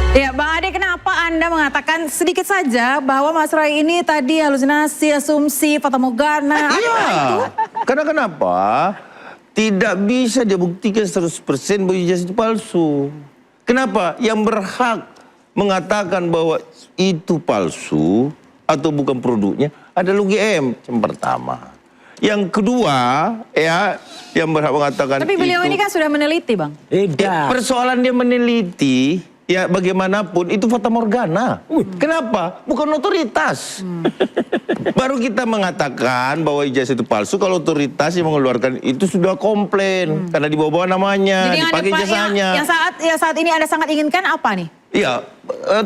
Ya, Bang Ade, kenapa Anda mengatakan sedikit saja bahwa Mas Roy ini tadi halusinasi, asumsi, fatamorgana? Iya, karena kenapa? Tidak bisa dia buktikan 100% bahwa ijazah itu palsu. Kenapa? Yang berhak mengatakan bahwa itu palsu atau bukan produknya adalah UGM yang pertama. Yang kedua, ya, yang berhak mengatakan Tapi beliau ini kan sudah meneliti, Bang. persoalan dia meneliti, ya bagaimanapun itu fatamorgana. Kenapa? Bukan otoritas. Baru kita mengatakan bahwa ijazah itu palsu kalau otoritas yang mengeluarkan itu sudah komplain karena dibawa-bawa namanya, Jadi dipakai ijazahnya. yang saat ini Anda sangat inginkan apa nih? Iya,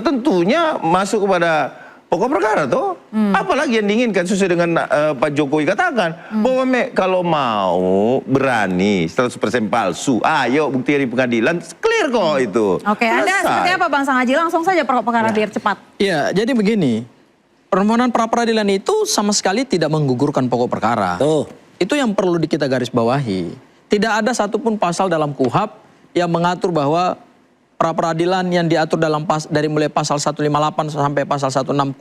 tentunya masuk kepada pokok perkara toh. Apalagi yang diinginkan sesuai dengan Pak Jokowi katakan bahwa kalau mau berani 100% palsu, ayo bukti di pengadilan, clear kok itu. Oke, Anda seperti apa Bang Sangaji? Langsung saja pokok perkara biar cepat. Ya, jadi begini. Permohonan pra-peradilan itu sama sekali tidak menggugurkan pokok perkara. Itu yang perlu kita garis bawahi. Tidak ada satupun pasal dalam KUHP yang mengatur bahwa pra-peradilan yang diatur dalam dari mulai pasal 158 sampai pasal 164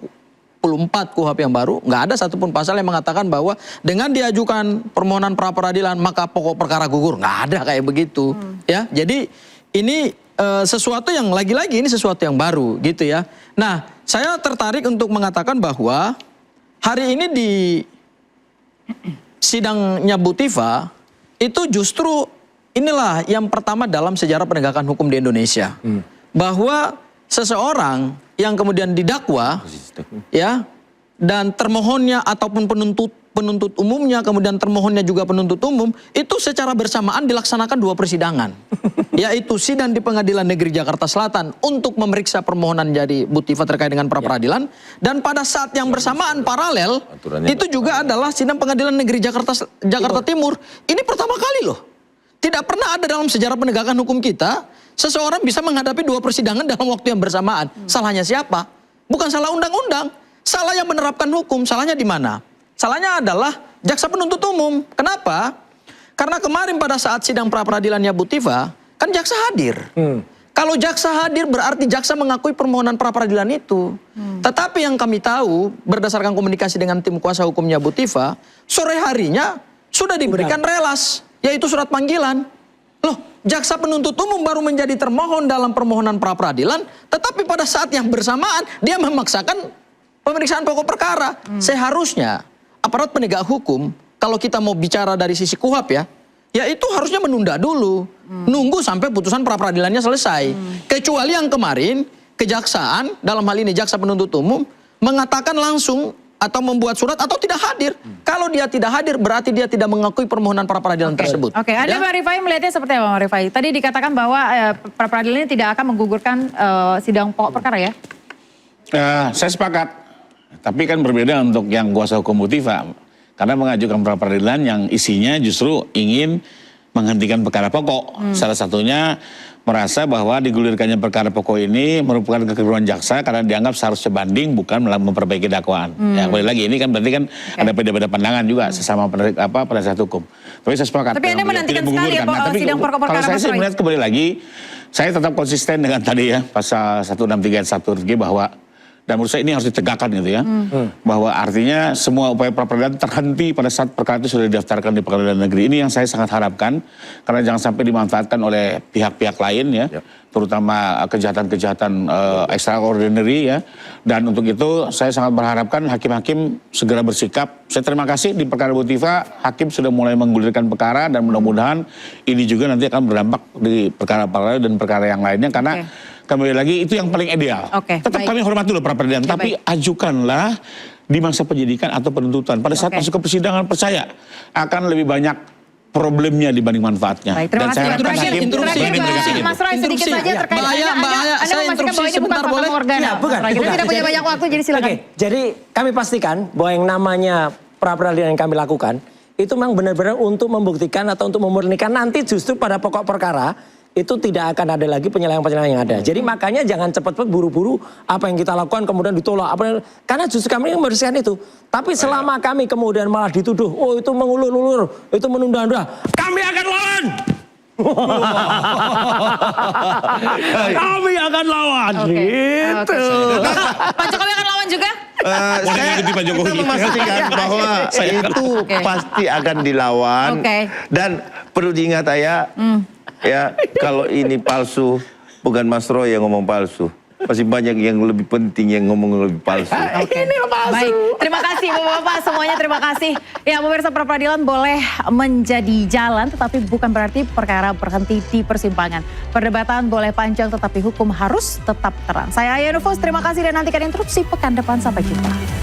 KUHP yang baru, nggak ada satupun pasal yang mengatakan bahwa dengan diajukan permohonan pra-peradilan maka pokok perkara gugur. Nggak ada kayak begitu. Ya, jadi ini sesuatu yang lagi-lagi ini sesuatu yang baru gitu ya. Nah, saya tertarik untuk mengatakan bahwa hari ini di sidangnya Bu Tifa itu justru inilah yang pertama dalam sejarah penegakan hukum di Indonesia. Bahwa seseorang yang kemudian didakwa ya dan termohonnya ataupun penuntut umumnya, kemudian termohonnya juga penuntut umum, itu secara bersamaan dilaksanakan dua persidangan. Yaitu sidang di Pengadilan Negeri Jakarta Selatan untuk memeriksa permohonan dari Bu Tifa terkait dengan pra-peradilan. Dan pada saat yang bersamaan paralel, itu juga adalah sidang Pengadilan Negeri Jakarta Timur. Ini pertama kali loh. Tidak pernah ada dalam sejarah penegakan hukum kita, seseorang bisa menghadapi dua persidangan dalam waktu yang bersamaan. Salahnya siapa? Bukan salah undang-undang. Salah yang menerapkan hukum. Salahnya di mana? Salahnya adalah jaksa penuntut umum. Kenapa? Karena kemarin pada saat sidang pra-peradilannya Bu Tifa, kan jaksa hadir. Kalau jaksa hadir berarti jaksa mengakui permohonan pra-peradilan itu. Tetapi yang kami tahu berdasarkan komunikasi dengan tim kuasa hukumnya Bu Tifa, sore harinya sudah diberikan relas, yaitu surat panggilan. Loh, jaksa penuntut umum baru menjadi termohon dalam permohonan pra-peradilan, tetapi pada saat yang bersamaan dia memaksakan pemeriksaan pokok perkara. Seharusnya aparat penegak hukum, kalau kita mau bicara dari sisi KUHP ya itu harusnya menunda dulu. Nunggu sampai putusan pra-peradilannya selesai. Kecuali yang kemarin, kejaksaan, dalam hal ini jaksa penuntut umum, mengatakan langsung atau membuat surat atau tidak hadir. Kalau dia tidak hadir berarti dia tidak mengakui permohonan pra-peradilan tersebut. Oke, Anda Pak Rifai melihatnya seperti apa Pak Rifai? Tadi dikatakan bahwa pra-peradilan ini tidak akan menggugurkan sidang pokok perkara ya? Saya sepakat. Tapi kan berbeda untuk yang kuasa hukum Bu Tifa. Karena mengajukan pra-peradilan yang isinya justru ingin menghentikan perkara pokok. Salah satunya merasa bahwa digulirkannya perkara pokok ini merupakan kekeliruan jaksa karena dianggap seharusnya banding bukan memperbaiki dakwaan. Ya, kembali lagi ini kan berarti kan ada beda-beda pandangan juga sesama penasihat hukum. Tapi saya sepakat. Tapi Anda menantikan sekali ya Pak sidang pokok perkara. Kalau saya sih melihat kembali lagi, saya tetap konsisten dengan tadi ya pasal 163 1 bahwa dan menurut saya ini harus ditegakkan gitu ya. Bahwa artinya semua upaya pra-peradilan terhenti pada saat perkara itu sudah didaftarkan di pengadilan negeri. Ini yang saya sangat harapkan. Karena jangan sampai dimanfaatkan oleh pihak-pihak lain ya. Terutama kejahatan-kejahatan extraordinary ya. Dan untuk itu saya sangat berharapkan hakim-hakim segera bersikap. Saya terima kasih di perkara Bu Tifa, hakim sudah mulai menggulirkan perkara dan mudah-mudahan ini juga nanti akan berdampak di perkara-perkara dan perkara yang lainnya. Karena kembali lagi itu yang paling ideal. Tetap kami hormat dulu pra-peradilan, tapi ajukanlah di masa penyidikan atau penuntutan. Pada saat masuk ke persidangan percaya akan lebih banyak problemnya dibanding manfaatnya. Dan saya harapkan hakim Mas Roy sedikit saja terkait Anda memastikan bahwa ini bukan fatamorgana. Bukan. Kita tidak punya banyak waktu jadi silakan. Jadi kami pastikan bahwa yang namanya pra-peradilan yang kami lakukan itu memang benar-benar untuk membuktikan atau untuk memurnikan nanti justru pada pokok perkara itu tidak akan ada lagi penyelewengan yang ada. Jadi makanya jangan cepat-cepat buru-buru apa yang kita lakukan kemudian ditolak. Karena justru kami membersihkan itu. Tapi selama kami kemudian malah dituduh, oh itu mengulur-ulur, itu menunda-nunda, kami akan lawan. Kami akan lawan. Oke. Gitu. Pak Jokowi akan lawan juga? Boleh ikuti Pak Jokowi. Kita memastikan bahwa itu Oke. pasti akan dilawan. Oke. Dan perlu diingat ya, kalau ini palsu, bukan Mas Roy yang ngomong palsu. Masih banyak yang lebih penting yang ngomong lebih palsu. Ini palsu. Baik, terima kasih Bapak-Bapak semuanya, terima kasih. Ya, pemirsa, pra peradilan boleh menjadi jalan, tetapi bukan berarti perkara berhenti di persimpangan. Perdebatan boleh panjang, tetapi hukum harus tetap terang. Saya Aya Nufus, terima kasih dan nantikan interupsi pekan depan. Sampai jumpa.